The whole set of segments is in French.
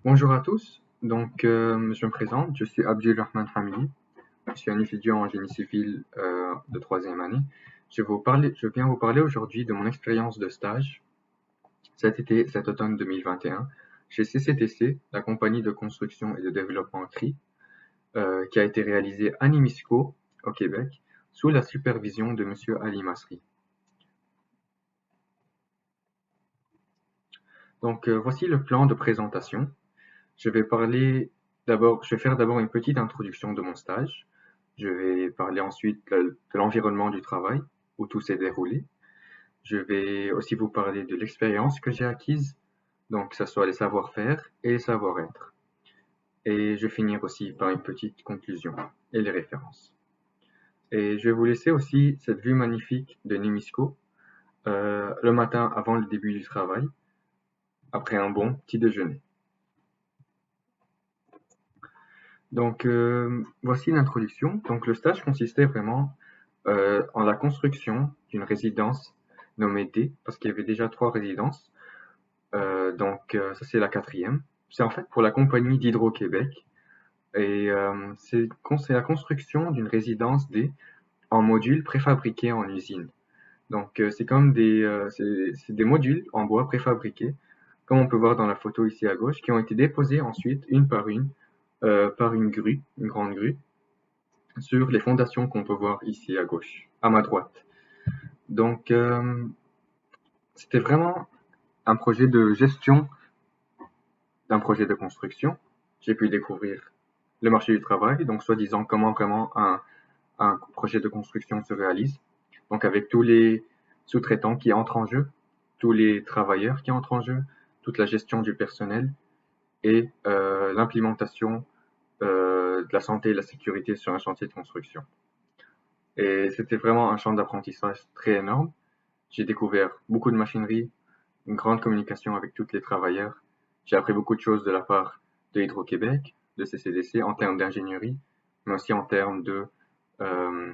Bonjour à tous. Je me présente, je suis Abdulrahman Hamidi. Je suis un étudiant en génie civil de troisième année. Je viens vous parler aujourd'hui de mon expérience de stage cet automne 2021, chez CCTC, la compagnie de construction et de développement CRI, qui a été réalisée à Nimisco, au Québec, sous la supervision de Monsieur Ali Masri. Voici le plan de présentation. Je vais faire d'abord une petite introduction de mon stage. Je vais parler ensuite de l'environnement du travail, où tout s'est déroulé. Je vais aussi vous parler de l'expérience que j'ai acquise, donc que ce soit les savoir-faire et les savoir-être. Et je vais finir aussi par une petite conclusion et les références. Et je vais vous laisser aussi cette vue magnifique de Nimisco, le matin avant le début du travail, après un bon petit déjeuner. Voici l'introduction. Donc, le stage consistait vraiment en la construction d'une résidence nommée D, parce qu'il y avait déjà 3 résidences. Ça, c'est la quatrième. C'est en fait pour la compagnie d'Hydro-Québec. C'est la construction d'une résidence D en modules préfabriqués en usine. C'est comme c'est des modules en bois préfabriqués, comme on peut voir dans la photo ici à gauche, qui ont été déposés ensuite, une par une grue, une grande grue, sur les fondations qu'on peut voir ici à gauche, à ma droite. Donc, c'était vraiment un projet de gestion d'un projet de construction. J'ai pu découvrir le marché du travail, donc soi-disant comment vraiment un projet de construction se réalise. Donc avec tous les sous-traitants qui entrent en jeu, tous les travailleurs qui entrent en jeu, toute la gestion du personnel et l'implémentation de la santé et de la sécurité sur un chantier de construction. Et c'était vraiment un champ d'apprentissage très énorme. J'ai découvert beaucoup de machinerie, une grande communication avec tous les travailleurs. J'ai appris beaucoup de choses de la part de Hydro-Québec, de CCDC en termes d'ingénierie, mais aussi en termes de euh,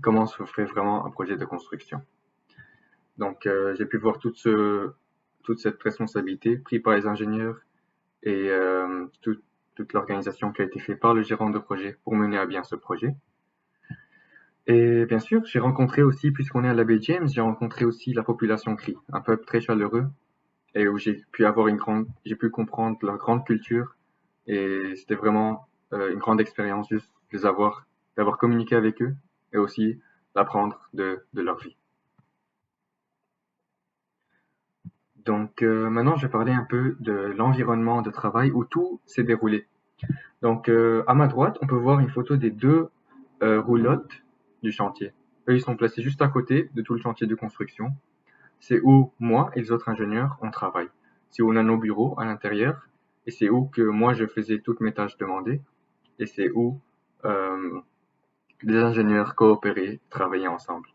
comment se fait vraiment un projet de construction. J'ai pu voir toute cette responsabilité prise par les ingénieurs et toute l'organisation qui a été faite par le gérant de projet pour mener à bien ce projet. Et bien sûr, j'ai rencontré aussi, puisqu'on est à la baie James, j'ai rencontré aussi la population Cri, un peuple très chaleureux et où j'ai pu comprendre leur grande culture et c'était vraiment une grande expérience juste d'avoir communiqué avec eux et aussi d'apprendre de leur vie. Maintenant, je vais parler un peu de l'environnement de travail où tout s'est déroulé. À ma droite, on peut voir une photo des 2 roulottes du chantier. Eux, ils sont placés juste à côté de tout le chantier de construction. C'est où moi et les autres ingénieurs, on travaille. C'est où on a nos bureaux à l'intérieur et c'est où que moi je faisais toutes mes tâches demandées et c'est où euh, les ingénieurs coopéraient, travaillaient ensemble.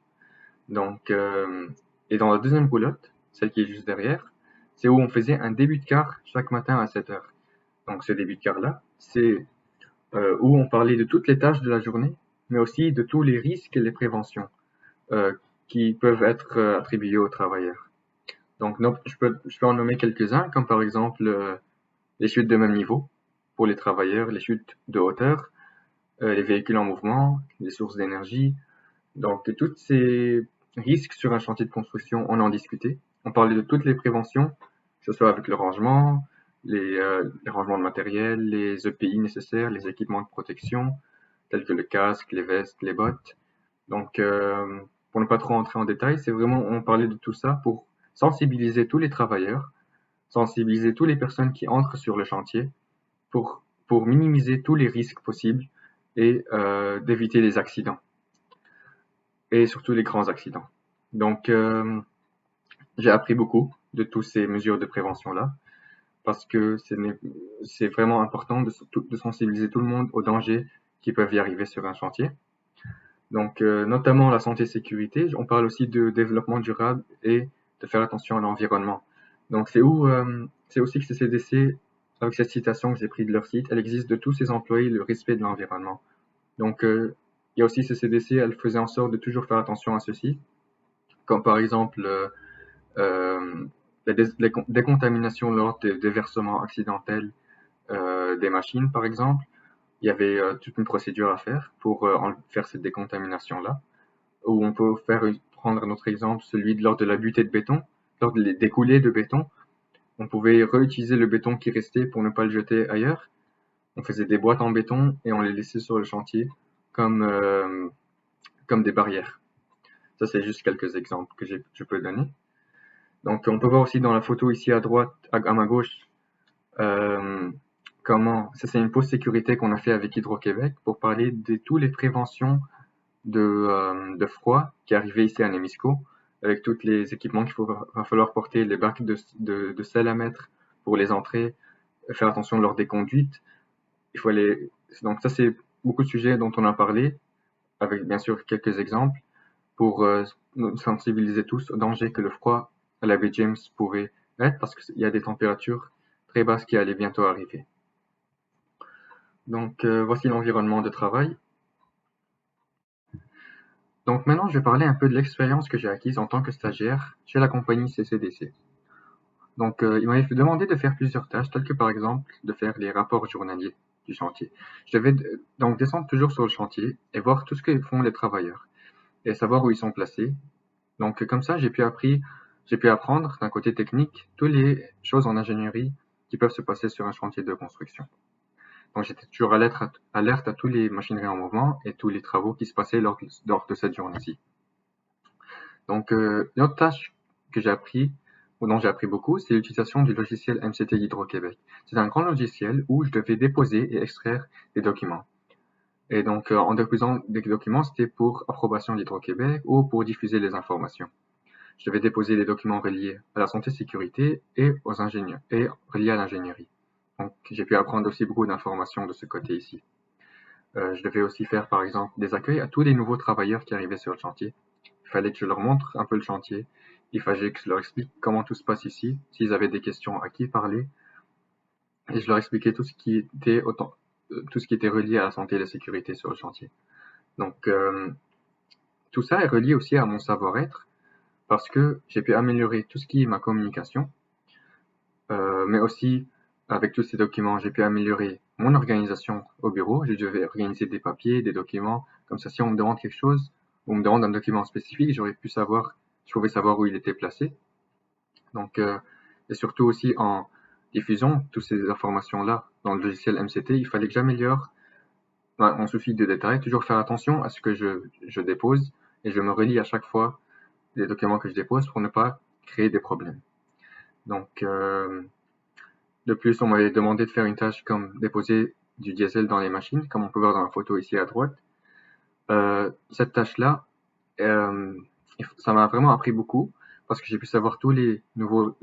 Donc, euh, et dans la deuxième roulotte, celle qui est juste derrière, c'est où on faisait un début de quart chaque matin à 7 heures. Donc ce début de quart-là, c'est où on parlait de toutes les tâches de la journée, mais aussi de tous les risques et les préventions euh, qui peuvent être attribués aux travailleurs. Je peux en nommer quelques-uns, comme par exemple les chutes de même niveau pour les travailleurs, les chutes de hauteur, les véhicules en mouvement, les sources d'énergie. Tous ces risques sur un chantier de construction, on en discutait. On parlait de toutes les préventions, que ce soit avec le rangement, les rangements de matériel, les EPI nécessaires, les équipements de protection, tels que le casque, les vestes, les bottes. Donc, euh, pour ne pas trop entrer en détail, c'est vraiment, on parlait de tout ça pour sensibiliser tous les travailleurs, sensibiliser toutes les personnes qui entrent sur le chantier pour minimiser tous les risques possibles et d'éviter les accidents et surtout les grands accidents. Donc, euh, j'ai appris beaucoup de toutes ces mesures de prévention-là parce que c'est vraiment important de sensibiliser tout le monde aux dangers qui peuvent y arriver sur un chantier. Notamment la santé et sécurité. On parle aussi de développement durable et de faire attention à l'environnement. C'est aussi que CCDC, avec cette citation que j'ai prise de leur site, elle existe de tous ses employés le respect de l'environnement. Il y a aussi CCDC, elle faisait en sorte de toujours faire attention à ceci, comme par exemple euh, la décontamination lors des déversements accidentels des machines, par exemple. Il y avait toute une procédure à faire pour faire cette décontamination-là, où on peut prendre un autre exemple, celui lors de la butée de béton, lors des coulées de béton. On pouvait réutiliser le béton qui restait pour ne pas le jeter ailleurs. On faisait des boîtes en béton et on les laissait sur le chantier comme, comme des barrières. Ça, c'est juste quelques exemples que je peux donner. Donc, on peut voir aussi dans la photo ici à droite, à ma gauche, ça c'est une pause sécurité qu'on a fait avec Hydro-Québec pour parler de toutes les préventions de froid qui arrivaient ici à Nemisco, avec tous les équipements va falloir porter, les bacs de sel à mettre pour les entrées, faire attention lors des conduites. Donc ça c'est beaucoup de sujets dont on a parlé, avec bien sûr quelques exemples, pour nous sensibiliser tous au danger que le froid à la baie James pouvait être, parce qu'il y a des températures très basses qui allaient bientôt arriver. Donc voici l'environnement de travail. Donc maintenant, je vais parler un peu de l'expérience que j'ai acquise en tant que stagiaire chez la compagnie CCDC. Donc il m'avait demandé de faire plusieurs tâches, telles que par exemple de faire les rapports journaliers du chantier. Je devais donc descendre toujours sur le chantier et voir tout ce que font les travailleurs et savoir où ils sont placés. Donc comme ça, j'ai pu apprendre d'un côté technique toutes les choses en ingénierie qui peuvent se passer sur un chantier de construction. Donc j'étais toujours alerte à tous les machineries en mouvement et tous les travaux qui se passaient lors de cette journée-ci. Donc une autre tâche que j'ai appris, ou dont j'ai appris beaucoup, c'est l'utilisation du logiciel MCT Hydro-Québec. C'est un grand logiciel où je devais déposer et extraire des documents. Et donc en déposant des documents, c'était pour approbation d'Hydro-Québec ou pour diffuser les informations. Je devais déposer des documents reliés à la santé-sécurité et aux ingénieurs et reliés à l'ingénierie. Donc j'ai pu apprendre aussi beaucoup d'informations de ce côté ici. Je devais aussi faire par exemple des accueils à tous les nouveaux travailleurs qui arrivaient sur le chantier. Il fallait que je leur montre un peu le chantier. Il fallait que je leur explique comment tout se passe ici, s'ils avaient des questions à qui parler. Et je leur expliquais tout ce qui était relié à la santé et la sécurité sur le chantier. Donc tout ça est relié aussi à mon savoir-être parce que j'ai pu améliorer tout ce qui est ma communication, mais aussi avec tous ces documents, j'ai pu améliorer mon organisation au bureau. Je devais organiser des papiers, des documents, comme ça si on me demande quelque chose, ou on me demande un document spécifique, je pouvais savoir où il était placé. Donc, et surtout aussi en diffusant toutes ces informations-là dans le logiciel MCT, il fallait que j'améliore en souci de détails, toujours faire attention à ce que je dépose et je me relis à chaque fois les documents que je dépose pour ne pas créer des problèmes. Donc, de plus, on m'avait demandé de faire une tâche comme déposer du diesel dans les machines, comme on peut voir dans la photo ici à droite. Cette tâche-là, ça m'a vraiment appris beaucoup parce que j'ai pu savoir tous les nouveaux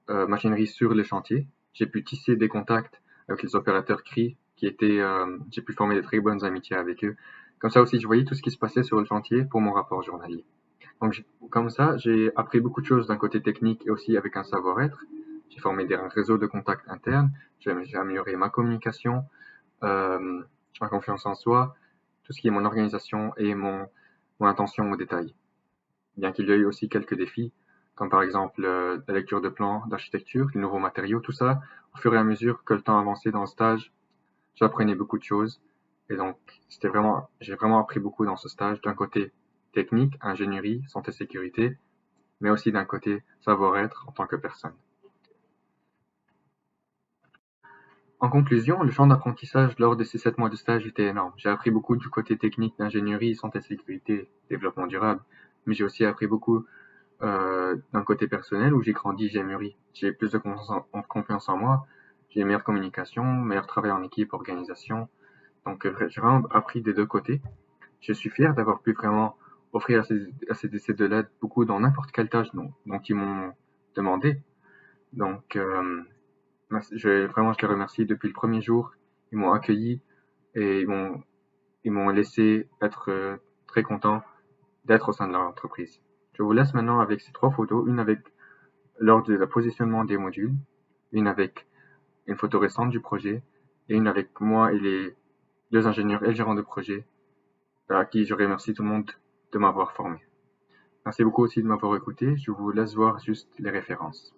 machineries sur les chantiers. J'ai pu tisser des contacts avec les opérateurs CRI j'ai pu former de très bonnes amitiés avec eux. Comme ça aussi, je voyais tout ce qui se passait sur le chantier pour mon rapport journalier. Donc, comme ça, j'ai appris beaucoup de choses d'un côté technique et aussi avec un savoir-être. J'ai formé des réseaux de contacts internes, j'ai amélioré ma communication, ma confiance en soi, tout ce qui est mon organisation et mon attention aux détails. Bien qu'il y ait eu aussi quelques défis, comme par exemple la lecture de plans d'architecture, les nouveaux matériaux, tout ça, au fur et à mesure que le temps avançait dans le stage, j'apprenais beaucoup de choses. Et donc, j'ai vraiment appris beaucoup dans ce stage, d'un côté technique, ingénierie, santé, sécurité, mais aussi d'un côté savoir-être en tant que personne. En conclusion, le champ d'apprentissage lors de ces 7 mois de stage était énorme. J'ai appris beaucoup du côté technique d'ingénierie, santé, sécurité, développement durable, mais j'ai aussi appris beaucoup d'un côté personnel où j'ai grandi, j'ai mûri. J'ai plus de confiance en moi, j'ai une meilleure communication, meilleur travail en équipe, organisation. Donc j'ai vraiment appris des deux côtés. Je suis fier d'avoir pu vraiment offrir à ces décès de l'aide beaucoup dans n'importe quelle tâche dont ils m'ont demandé. Donc je les remercie depuis le premier jour. Ils m'ont accueilli et ils m'ont laissé être très content d'être au sein de leur entreprise. Je vous laisse maintenant avec ces 3 photos, une avec lors de la positionnement des modules, une avec une photo récente du projet et une avec moi et les 2 ingénieurs et le gérant de projet à qui je remercie tout le monde de m'avoir formé. Merci beaucoup aussi de m'avoir écouté. Je vous laisse voir juste les références.